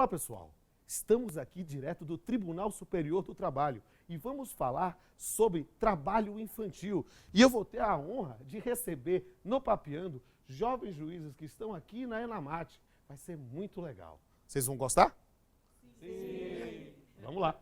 Olá, pessoal. Estamos aqui direto do Tribunal Superior do Trabalho e vamos falar sobre trabalho infantil. E eu vou ter a honra de receber no Papeando jovens juízes que estão aqui na Enamate. Vai ser muito legal. Vocês vão gostar? Sim. Vamos lá.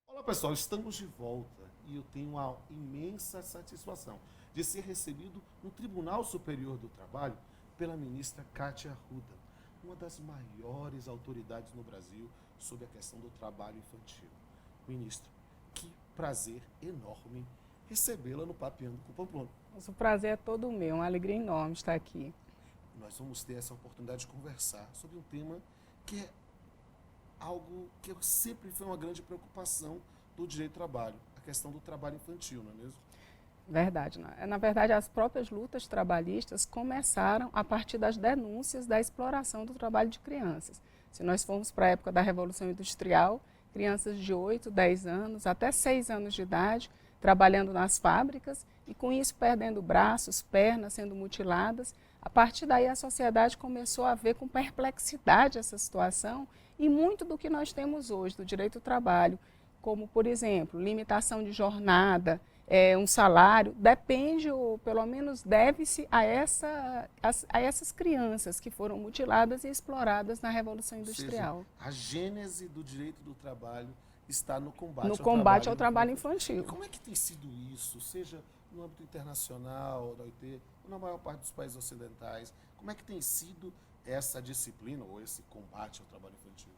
Olá, pessoal, estamos de volta e eu tenho uma imensa satisfação de ser recebido no Tribunal Superior do Trabalho pela ministra Kátia Arruda, uma das maiores autoridades no Brasil sobre a questão do trabalho infantil. Ministra, que prazer enorme recebê-la no Papeando com Pamplona. O prazer é todo meu, uma alegria enorme estar aqui. Nós vamos ter essa oportunidade de conversar sobre um tema que é algo que sempre foi uma grande preocupação do direito do trabalho, a questão do trabalho infantil, não é mesmo? Verdade. Na verdade, as próprias lutas trabalhistas começaram a partir das denúncias da exploração do trabalho de crianças. Se nós formos para a época da Revolução Industrial, crianças de 8, 10 anos, até 6 anos de idade, trabalhando nas fábricas e com isso perdendo braços, pernas, sendo mutiladas. A partir daí a sociedade começou a ver com perplexidade essa situação e muito do que nós temos hoje do direito do trabalho, como, por exemplo, limitação de jornada, um salário, depende ou pelo menos deve-se a essas crianças que foram mutiladas e exploradas na Revolução Industrial. Ou seja, a gênese do direito do trabalho está no combate, ao trabalho infantil. E como é que tem sido isso, seja no âmbito internacional, da OIT, ou na maior parte dos países ocidentais? Como é que tem sido essa disciplina ou esse combate ao trabalho infantil?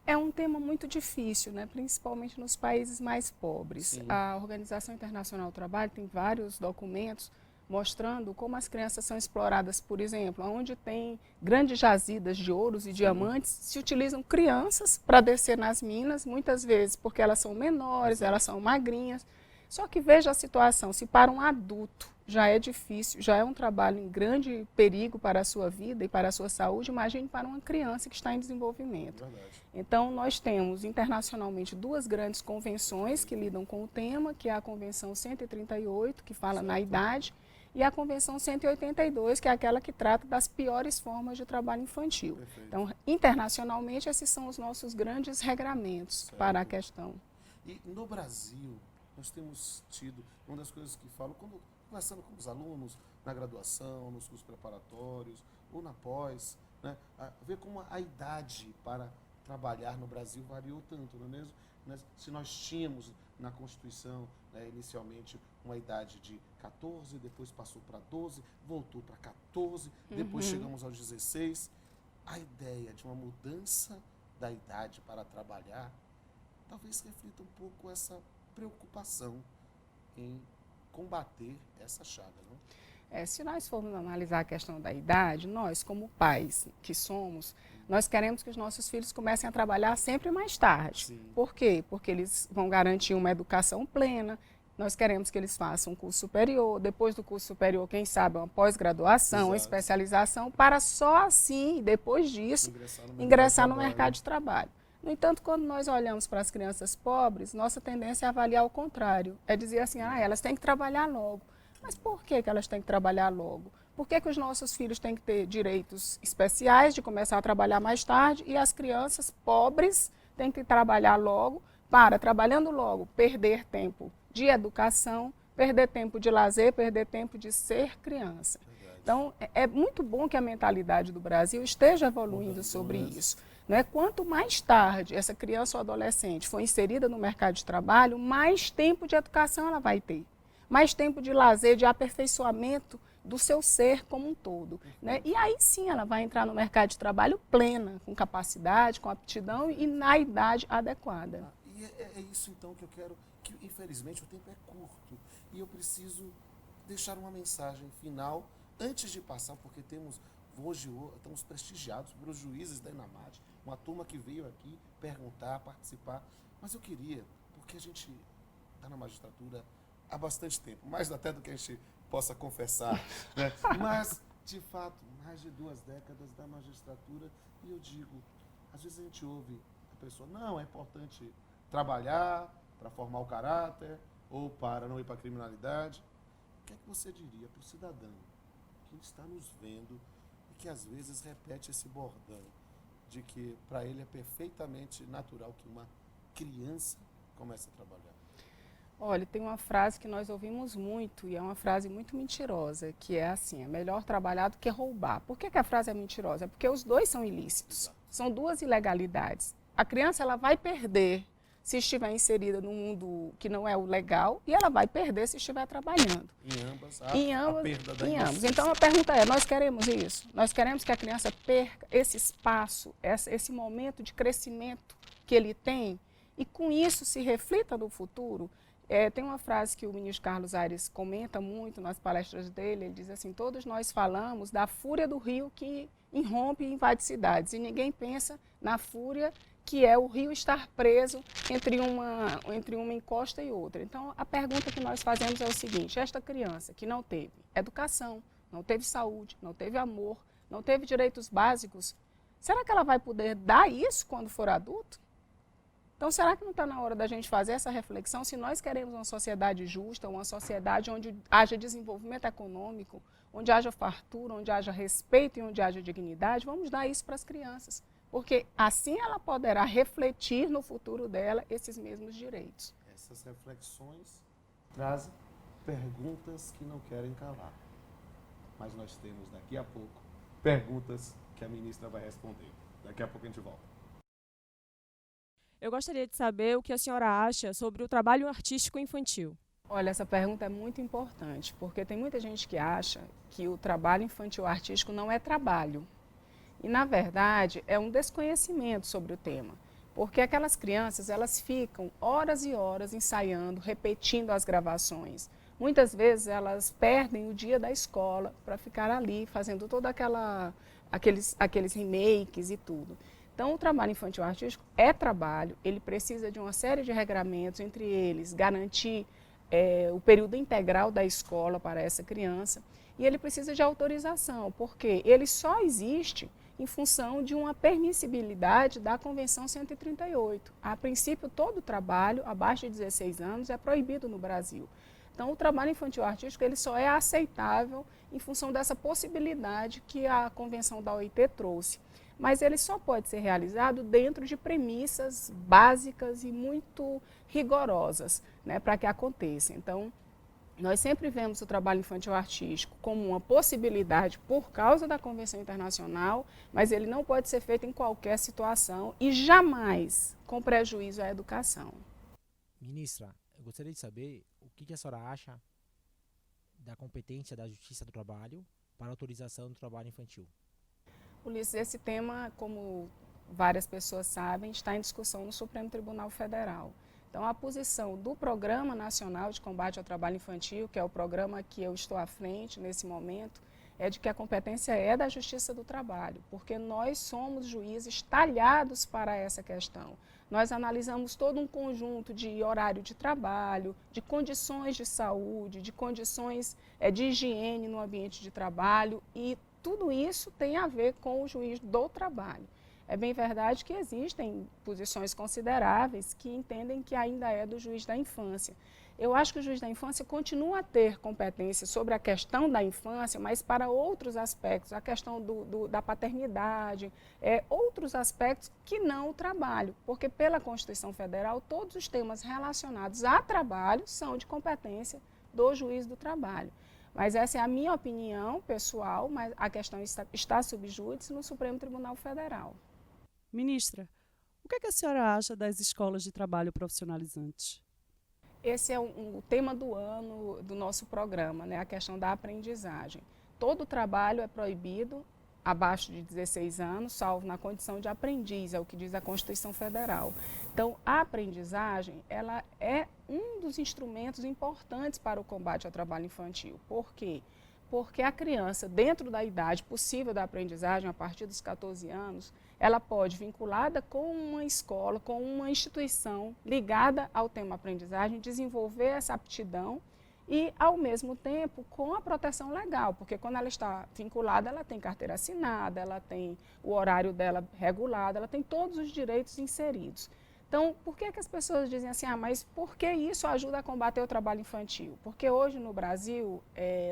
É um tema muito difícil, né? Principalmente nos países mais pobres. Sim. A Organização Internacional do Trabalho tem vários documentos mostrando como as crianças são exploradas, por exemplo, onde tem grandes jazidas de ouros e diamantes, se utilizam crianças para descer nas minas, muitas vezes porque elas são menores, elas são magrinhas. Só que veja a situação, se para um adulto já é difícil, já é um trabalho em grande perigo para a sua vida e para a sua saúde, imagine para uma criança que está em desenvolvimento. Verdade. Então, nós temos internacionalmente duas grandes convenções que lidam com o tema, que é a Convenção 138, que fala na idade, e a Convenção 182, que é aquela que trata das piores formas de trabalho infantil. Perfeito. Então, internacionalmente, esses são os nossos grandes regramentos para a questão. E no Brasil, nós temos tido, uma das coisas que falo, quando conversando com os alunos na graduação, nos cursos preparatórios ou na pós, né, ver como a idade para trabalhar no Brasil variou tanto, não é mesmo? Se nós tínhamos na Constituição, né, inicialmente, uma idade de 14, depois passou para 12, voltou para 14, depois chegamos aos 16. A ideia de uma mudança da idade para trabalhar talvez reflita um pouco essa preocupação em combater essa chaga, não? Se nós formos analisar a questão da idade, nós, como pais que somos, nós queremos que os nossos filhos comecem a trabalhar sempre mais tarde. Sim. Por quê? Porque eles vão garantir uma educação plena, nós queremos que eles façam um curso superior, depois do curso superior, quem sabe, uma pós-graduação, uma especialização, para só assim, depois disso, ingressar no mercado de trabalho. No entanto, quando nós olhamos para as crianças pobres, nossa tendência é avaliar o contrário. É dizer assim, elas têm que trabalhar logo. Mas por que elas têm que trabalhar logo? Por que os nossos filhos têm que ter direitos especiais de começar a trabalhar mais tarde e as crianças pobres têm que trabalhar logo para, trabalhando logo, perder tempo de educação, perder tempo de lazer, perder tempo de ser criança? Então, é muito bom que a mentalidade do Brasil esteja evoluindo sobre isso. Não é? Quanto mais tarde essa criança ou adolescente for inserida no mercado de trabalho, mais tempo de educação ela vai ter. Mais tempo de lazer, de aperfeiçoamento do seu ser como um todo. Né? E aí sim ela vai entrar no mercado de trabalho plena, com capacidade, com aptidão e na idade adequada. E é isso então que eu quero, que infelizmente o tempo é curto e eu preciso deixar uma mensagem final antes de passar, porque hoje estamos prestigiados pelos juízes da Enamate, uma turma que veio aqui perguntar, participar, mas eu queria, porque a gente está na magistratura há bastante tempo, mais até do que a gente possa confessar, né? Mas, de fato, mais de 2 décadas da magistratura, e eu digo, às vezes a gente ouve a pessoa, não, é importante trabalhar para formar o caráter, ou para não ir para a criminalidade. O que é que você diria para o cidadão que está nos vendo e que às vezes repete esse bordão de que para ele é perfeitamente natural que uma criança comece a trabalhar? Olha, tem uma frase que nós ouvimos muito e é uma frase muito mentirosa, que é assim, é melhor trabalhar do que roubar. Por que a frase é mentirosa? É porque os dois são ilícitos, Exato. são duas ilegalidades. A criança ela vai perder se estiver inserida num mundo que não é o legal e ela vai perder se estiver trabalhando. Em ambas, a perda da em ambos. inocência. Então a pergunta é, nós queremos isso? Nós queremos que a criança perca esse espaço, esse momento de crescimento que ele tem e com isso se reflita no futuro? Tem uma frase que o ministro Carlos Aires comenta muito nas palestras dele, ele diz assim, todos nós falamos da fúria do rio que irrompe e invade cidades, e ninguém pensa na fúria que é o rio estar preso entre uma encosta e outra. Então, a pergunta que nós fazemos é o seguinte, esta criança que não teve educação, não teve saúde, não teve amor, não teve direitos básicos, será que ela vai poder dar isso quando for adulto? Então, será que não está na hora da gente fazer essa reflexão? Se nós queremos uma sociedade justa, uma sociedade onde haja desenvolvimento econômico, onde haja fartura, onde haja respeito e onde haja dignidade, vamos dar isso para as crianças. Porque assim ela poderá refletir no futuro dela esses mesmos direitos. Essas reflexões trazem perguntas que não querem calar. Mas nós temos daqui a pouco perguntas que a ministra vai responder. Daqui a pouco a gente volta. Eu gostaria de saber o que a senhora acha sobre o trabalho artístico infantil. Olha, essa pergunta é muito importante, porque tem muita gente que acha que o trabalho infantil artístico não é trabalho. E, na verdade, é um desconhecimento sobre o tema. Porque aquelas crianças, elas ficam horas e horas ensaiando, repetindo as gravações. Muitas vezes elas perdem o dia da escola para ficar ali fazendo toda aqueles remakes e tudo. Então, o trabalho infantil artístico é trabalho, ele precisa de uma série de regramentos, entre eles garantir o período integral da escola para essa criança, e ele precisa de autorização, porque ele só existe em função de uma permissibilidade da Convenção 138. A princípio, todo trabalho abaixo de 16 anos é proibido no Brasil. Então, o trabalho infantil artístico ele só é aceitável em função dessa possibilidade que a Convenção da OIT trouxe. Mas ele só pode ser realizado dentro de premissas básicas e muito rigorosas, né, para que aconteça. Então, nós sempre vemos o trabalho infantil artístico como uma possibilidade por causa da Convenção Internacional, mas ele não pode ser feito em qualquer situação e jamais com prejuízo à educação. Ministra, eu gostaria de saber o que a senhora acha da competência da Justiça do Trabalho para a autorização do trabalho infantil. Ulisses, esse tema, como várias pessoas sabem, está em discussão no Supremo Tribunal Federal. Então, a posição do Programa Nacional de Combate ao Trabalho Infantil, que é o programa que eu estou à frente nesse momento, é de que a competência é da Justiça do Trabalho, porque nós somos juízes talhados para essa questão. Nós analisamos todo um conjunto de horário de trabalho, de condições de saúde, de condições de higiene no ambiente de trabalho e tudo isso tem a ver com o juiz do trabalho. É bem verdade que existem posições consideráveis que entendem que ainda é do juiz da infância. Eu acho que o juiz da infância continua a ter competência sobre a questão da infância, mas para outros aspectos, a questão da paternidade, outros aspectos que não o trabalho, porque pela Constituição Federal todos os temas relacionados a trabalho são de competência do juiz do trabalho. Mas essa é a minha opinião pessoal, mas a questão está sub júdice no Supremo Tribunal Federal. Ministra, o que a senhora acha das escolas de trabalho profissionalizantes? Esse é o tema do ano do nosso programa, né? A questão da aprendizagem. Todo trabalho é proibido abaixo de 16 anos, salvo na condição de aprendiz, é o que diz a Constituição Federal. Então, a aprendizagem, ela é um dos instrumentos importantes para o combate ao trabalho infantil. Por quê? Porque a criança, dentro da idade possível da aprendizagem, a partir dos 14 anos, ela pode, vinculada com uma escola, com uma instituição ligada ao tema aprendizagem, desenvolver essa aptidão e, ao mesmo tempo, com a proteção legal, porque quando ela está vinculada, ela tem carteira assinada, ela tem o horário dela regulado, ela tem todos os direitos inseridos. Então, por que as pessoas dizem assim, mas por que isso ajuda a combater o trabalho infantil? Porque hoje no Brasil,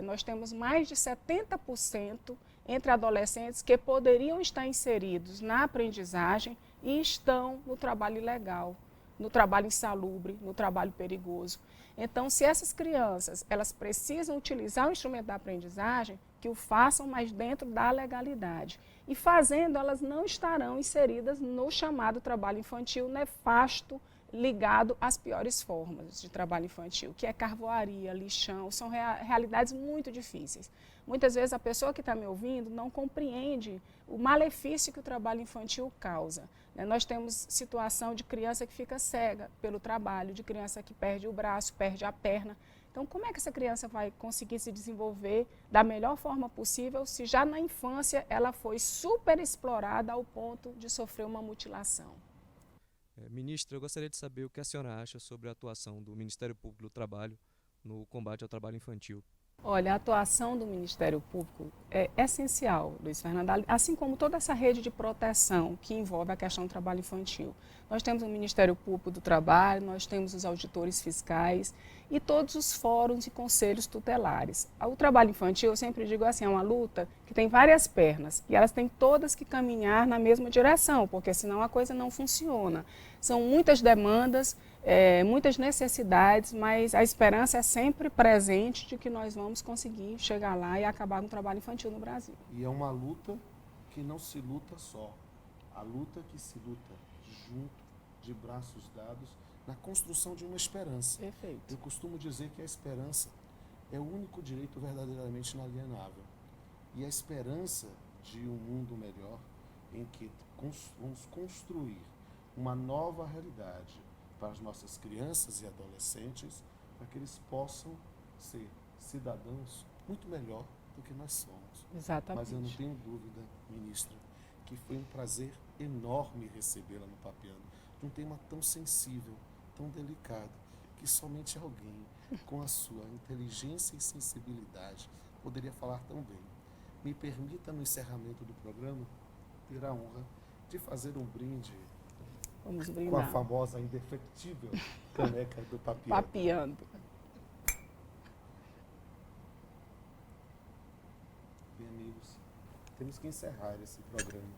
nós temos mais de 70% entre adolescentes que poderiam estar inseridos na aprendizagem e estão no trabalho ilegal, no trabalho insalubre, no trabalho perigoso. Então, se essas crianças elas precisam utilizar o instrumento da aprendizagem, que o façam, mas dentro da legalidade. E fazendo, elas não estarão inseridas no chamado trabalho infantil nefasto, ligado às piores formas de trabalho infantil, que é carvoaria, lixão, são realidades muito difíceis. Muitas vezes a pessoa que está me ouvindo não compreende o malefício que o trabalho infantil causa. Nós temos situação de criança que fica cega pelo trabalho, de criança que perde o braço, perde a perna. Então, como é que essa criança vai conseguir se desenvolver da melhor forma possível se já na infância ela foi super explorada ao ponto de sofrer uma mutilação? Ministra, eu gostaria de saber o que a senhora acha sobre a atuação do Ministério Público do Trabalho no combate ao trabalho infantil. Olha, a atuação do Ministério Público é essencial, Luiz Fernando, assim como toda essa rede de proteção que envolve a questão do trabalho infantil. Nós temos o Ministério Público do Trabalho, nós temos os auditores fiscais e todos os fóruns e conselhos tutelares. O trabalho infantil, eu sempre digo assim, é uma luta que tem várias pernas e elas têm todas que caminhar na mesma direção, porque senão a coisa não funciona. São muitas demandas, muitas necessidades, mas a esperança é sempre presente de que nós vamos conseguir chegar lá e acabar com o trabalho infantil no Brasil. E é uma luta que não se luta só. A luta que se luta junto, de braços dados, na construção de uma esperança. Perfeito. Eu costumo dizer que a esperança é o único direito verdadeiramente inalienável. E a esperança de um mundo melhor em que vamos construir uma nova realidade para as nossas crianças e adolescentes, para que eles possam ser cidadãos muito melhor do que nós somos. Exatamente. Mas eu não tenho dúvida, ministra, que foi um prazer enorme recebê-la no Papeando, de um tema tão sensível, tão delicado, que somente alguém com a sua inteligência e sensibilidade poderia falar tão bem. Me permita, no encerramento do programa, ter a honra de fazer um brinde Vamos com a brindar. famosa indefectível caneca do Papeando. Papeando. Bem, amigos, temos que encerrar esse programa.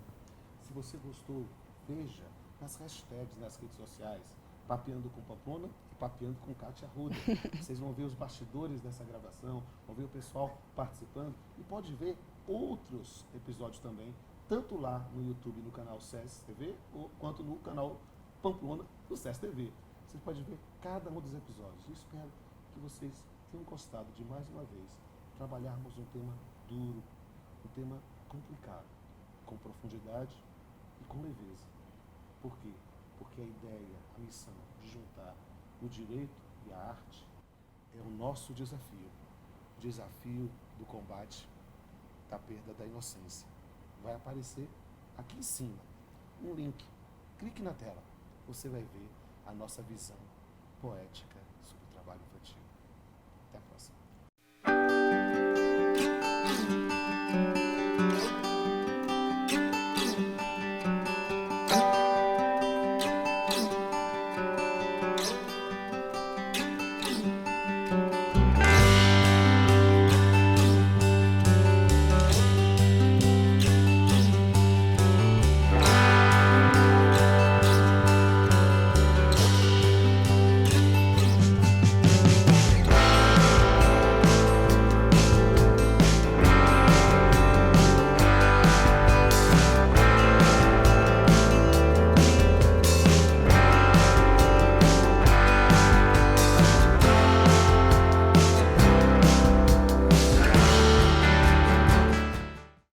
Se você gostou, veja nas hashtags nas redes sociais, Papeando com Pamplona e Papeando com Kátia Arruda. Vocês vão ver os bastidores dessa gravação, vão ver o pessoal participando e pode ver outros episódios também, tanto lá no YouTube, no canal SES TV, quanto no canal Pamplona do SES TV. Você pode ver cada um dos episódios. Eu espero que vocês tenham gostado de, mais uma vez, trabalharmos um tema duro, um tema complicado, com profundidade e com leveza. Por quê? Porque a ideia, a missão de juntar o direito e a arte é o nosso desafio. O desafio do combate da perda da inocência. Vai aparecer aqui em cima um link. Clique na tela. Você vai ver a nossa visão poética sobre o trabalho infantil. Até a próxima.